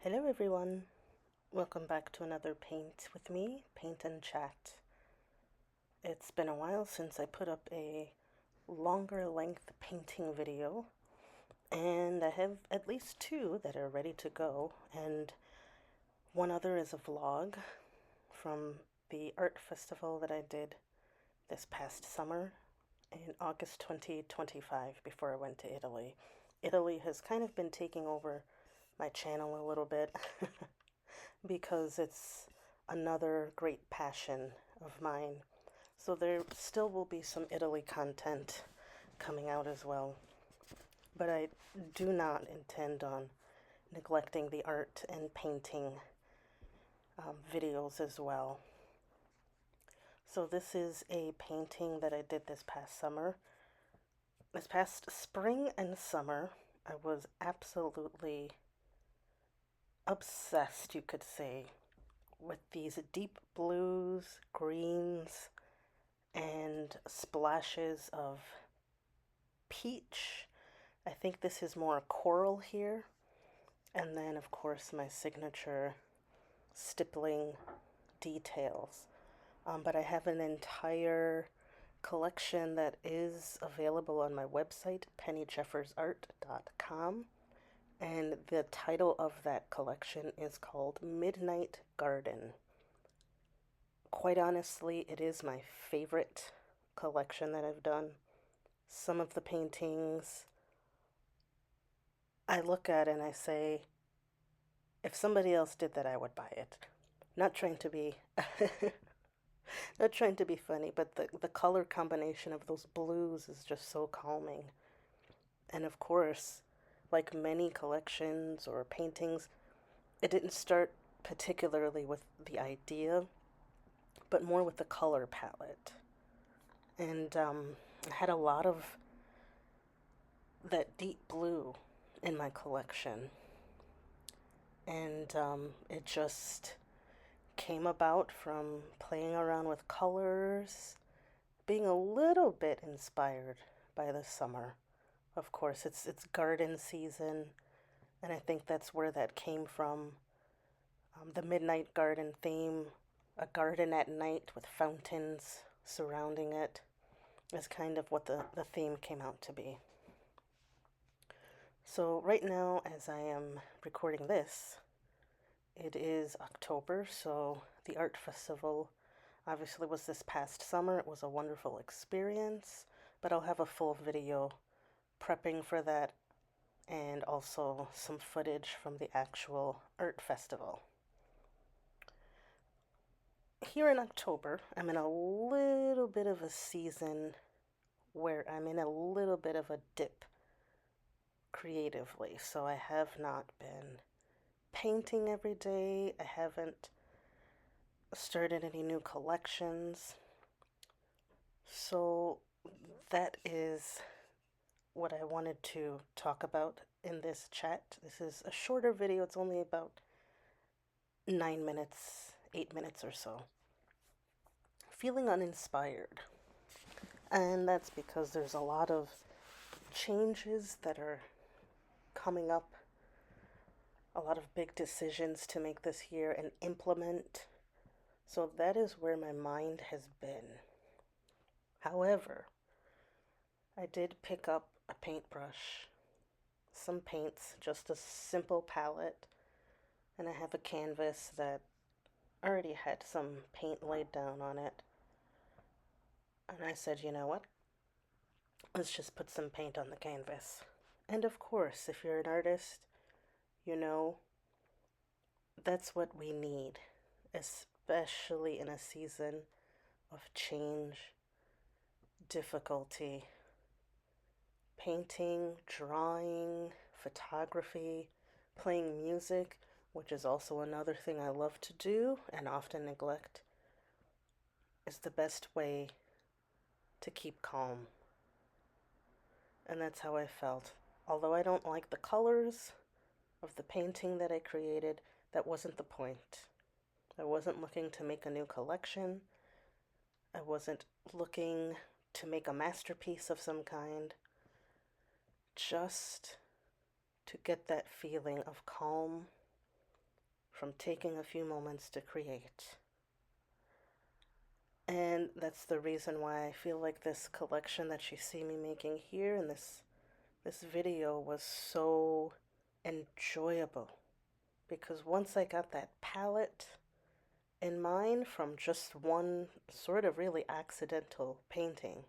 Hello everyone, welcome back to another paint with me, Paint and Chat. It's been a while since I put up a longer length painting video, and I have at least two that are ready to go, and one other is a vlog from the art festival that I did this past summer in August 2025 before I went to Italy. Italy has kind of been taking over my channel a little bit because it's another great passion of mine. So there still will be some Italy content coming out as well. But I do not intend on neglecting the art and painting videos as well. So this is a painting that I did this past summer. This past spring and summer, I was absolutely obsessed, you could say, with these deep blues, greens, and splashes of peach. I think this is more coral here. And then, of course, my signature stippling details. But I have an entire collection that is available on my website, pennyjeffersart.com. And the title of that collection is called Midnight Garden. Quite honestly, it is my favorite collection that I've done. Some of the paintings I look at and I say, if somebody else did that, I would buy it. Not trying to be not trying to be funny, but the color combination of those blues is just so calming. And of course, like many collections or paintings, it didn't start particularly with the idea, but more with the color palette. And I had a lot of that deep blue in my collection. And it just came about from playing around with colors, being a little bit inspired by the summer. Of course, it's garden season, and I think that's where that came from. The midnight garden theme, a garden at night with fountains surrounding it, is kind of what the theme came out to be. So, right now, as I am recording this, it is October, so the art festival obviously was this past summer. It was a wonderful experience, but I'll have a full video prepping for that and also some footage from the actual art festival. Here in October, I'm in a little bit of a season where I'm in a little bit of a dip creatively, so I have not been painting every day. I haven't started any new collections. So that is what I wanted to talk about in this chat. This is a shorter video. It's only about 9 minutes, 8 minutes or so. Feeling uninspired. And that's because there's a lot of changes that are coming up, a lot of big decisions to make this year and implement. So that is where my mind has been. However, I did pick up a paintbrush, some paints, just a simple palette, and I have a canvas that already had some paint laid down on it. And I said, you know what? Let's just put some paint on the canvas. And of course, if you're an artist, you know that's what we need, especially in a season of change, difficulty. Painting, drawing, photography, playing music, which is also another thing I love to do and often neglect, is the best way to keep calm. And that's how I felt. Although I don't like the colors of the painting that I created, that wasn't the point. I wasn't looking to make a new collection. I wasn't looking to make a masterpiece of some kind. Just to get that feeling of calm from taking a few moments to create. And that's the reason why I feel like this collection that you see me making here in this video was so enjoyable. Because once I got that palette in mind from just one sort of really accidental painting,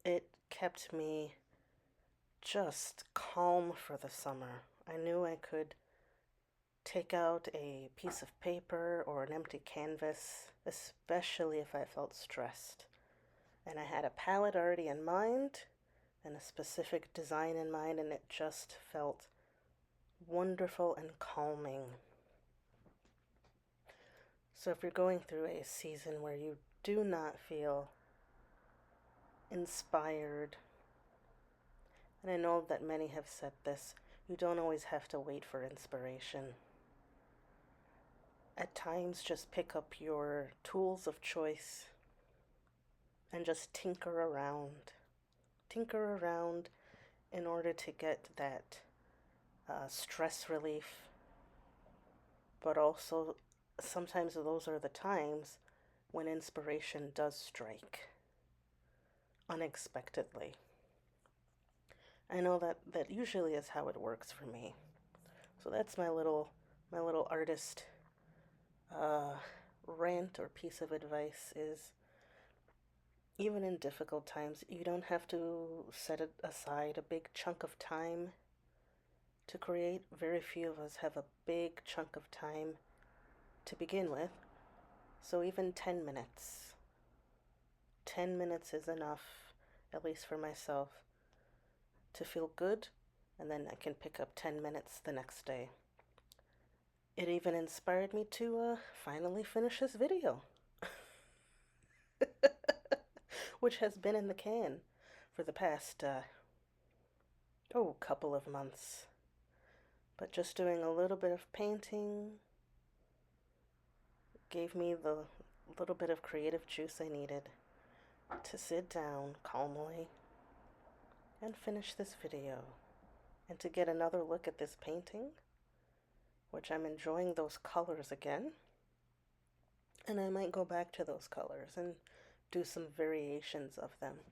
it kept me just calm for the summer. I knew I could take out a piece of paper or an empty canvas, especially if I felt stressed. And I had a palette already in mind and a specific design in mind, and it just felt wonderful and calming. So if you're going through a season where you do not feel inspired, and I know that many have said this, you don't always have to wait for inspiration. At times, just pick up your tools of choice and just tinker around. Tinker around in order to get that stress relief, but also sometimes those are the times when inspiration does strike unexpectedly. I know that usually is how it works for me. So that's my little artist rant or piece of advice is, even in difficult times, you don't have to set aside a big chunk of time to create. Very few of us have a big chunk of time to begin with. So even 10 minutes. 10 minutes is enough, at least for myself, to feel good, and then I can pick up 10 minutes the next day. It even inspired me to finally finish this video, which has been in the can for the past, couple of months. But just doing a little bit of painting gave me the little bit of creative juice I needed to sit down calmly and finish this video, and to get another look at this painting, which I'm enjoying those colors again. And I might go back to those colors and do some variations of them.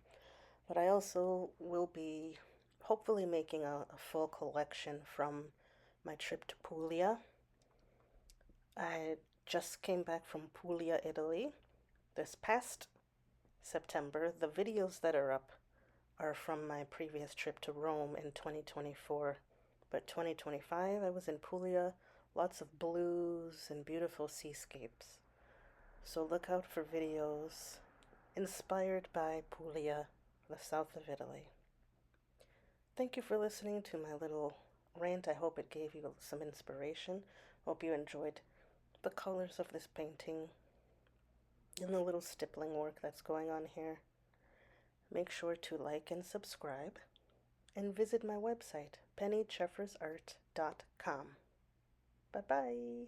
But I also will be hopefully making a full collection from my trip to Puglia. I just came back from Puglia, Italy this past September. The videos that are up are from my previous trip to Rome in 2024. But 2025, I was in Puglia, lots of blues and beautiful seascapes. So look out for videos inspired by Puglia, the south of Italy. Thank you for listening to my little rant. I hope it gave you some inspiration. Hope you enjoyed the colors of this painting and the little stippling work that's going on here. Make sure to like and subscribe, and visit my website, pennyjeffersart.com. Bye-bye.